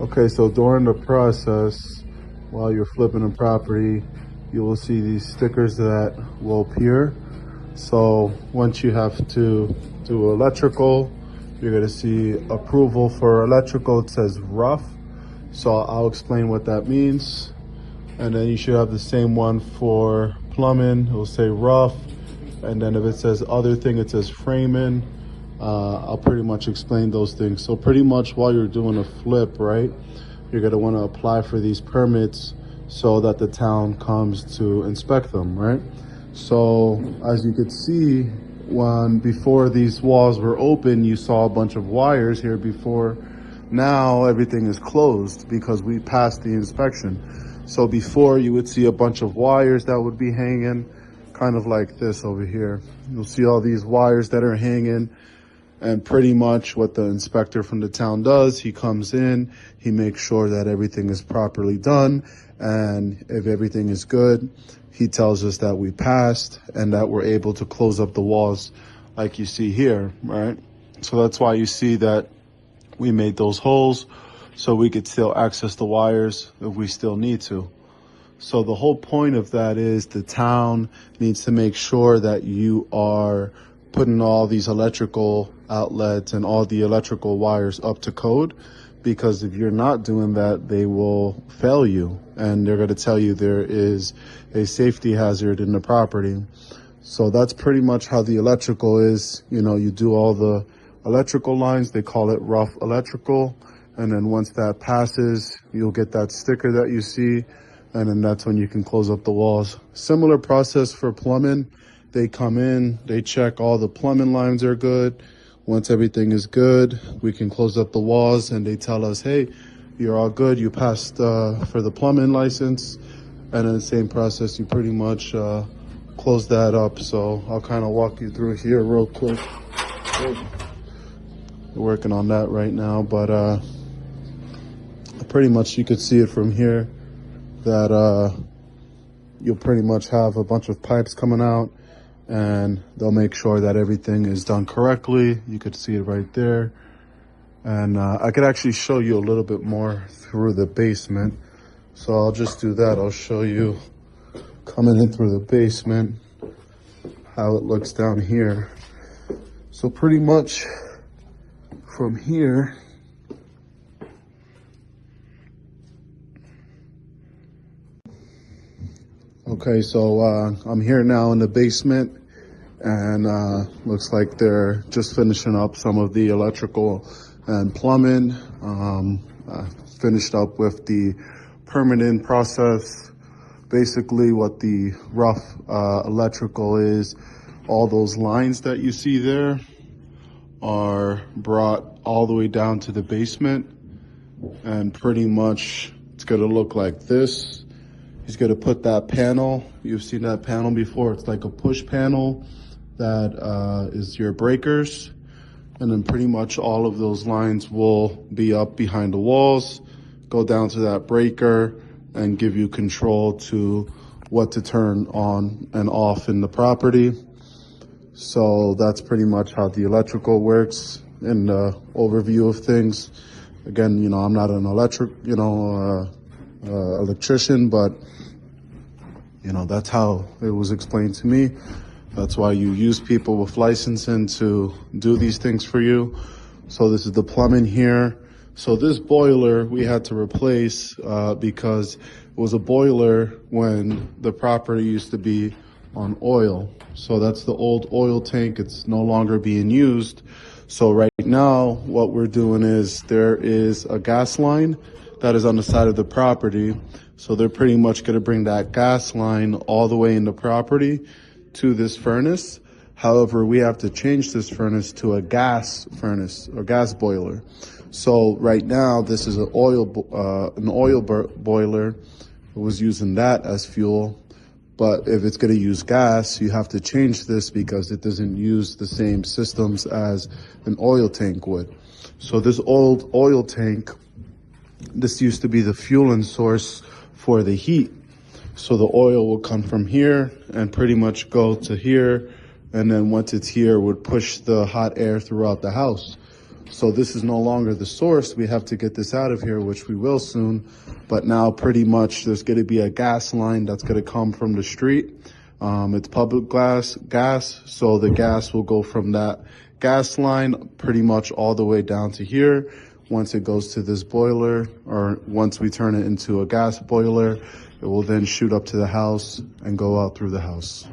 Okay, so during the process, while you're flipping a property, you will see these stickers that will appear. So once you have to do electrical, you're gonna see approval for electrical. It says rough. So I'll explain what that means. And then you should have the same one for plumbing. It will say rough. And then if it says other thing, it says framing. I'll pretty much explain those things. So pretty much while you're doing a flip, right, you're gonna wanna apply for these permits so that the town comes to inspect them, right? So as you could see, when before these walls were open, you saw a bunch of wires here before. Now everything is closed because we passed the inspection. So before you would see a bunch of wires that would be hanging, kind of like this over here. You'll see all these wires that are hanging, and pretty much what the inspector from the town does, he comes in, he makes sure that everything is properly done, and if everything is good, he tells us that we passed and that we're able to close up the walls like you see here, right? So that's why you see that we made those holes so we could still access the wires if we still need to. So the whole point of that is the town needs to make sure that you are putting all these electrical outlets and all the electrical wires up to code, because if you're not doing that, they will fail you and they're going to tell you there is a safety hazard in the property. So that's pretty much how the electrical is. You know, you do all the electrical lines, they call it rough electrical. And then once that passes, you'll get that sticker that you see. And then that's when you can close up the walls. Similar process for plumbing. They come in, they check all the plumbing lines are good. Once everything is good, we can close up the walls and they tell us, hey, you're all good. You passed for the plumbing license. And in the same process, you pretty much close that up. So I'll kind of walk you through here real quick. We're working on that right now, but pretty much you could see it from here that you'll pretty much have a bunch of pipes coming out and they'll make sure that everything is done correctly. You could see it right there. And I could actually show you a little bit more through the basement. So I'll just do that. I'll show you coming in through the basement, how it looks down here. So pretty much from here, okay, so I'm here now in the basement, and looks like they're just finishing up some of the electrical and plumbing. Finished up with the permitting process. Basically what the rough electrical is, all those lines that you see there are brought all the way down to the basement, and pretty much it's gonna look like this. He's gonna put that panel, you've seen that panel before, it's like a push panel that is your breakers, and then pretty much all of those lines will be up behind the walls, go down to that breaker and give you control to what to turn on and off in the property. So that's pretty much how the electrical works in the overview of things. Again, you know, I'm not an electrician, but you know, that's how it was explained to me. That's why you use people with licensing to do these things for you. So this is the plumbing here. So this boiler we had to replace because it was a boiler when the property used to be on oil. So that's the old oil tank. It's no longer being used. So right now what we're doing is there is a gas line that is on the side of the property. So they're pretty much going to bring that gas line all the way in the property to this furnace. However, we have to change this furnace to a gas furnace or gas boiler. So right now, this is an oil boiler. It was using that as fuel. But if it's going to use gas, you have to change this because it doesn't use the same systems as an oil tank would. So this old oil tank, this used to be the fueling source for the heat. So the oil will come from here and pretty much go to here. And then once it's here, would push the hot air throughout the house. So this is no longer the source. We have to get this out of here, which we will soon. But now pretty much there's going to be a gas line that's going to come from the street. It's public gas. So the gas will go from that gas line pretty much all the way down to here. Once it goes to this boiler, or once we turn it into a gas boiler, it will then shoot up to the house and go out through the house.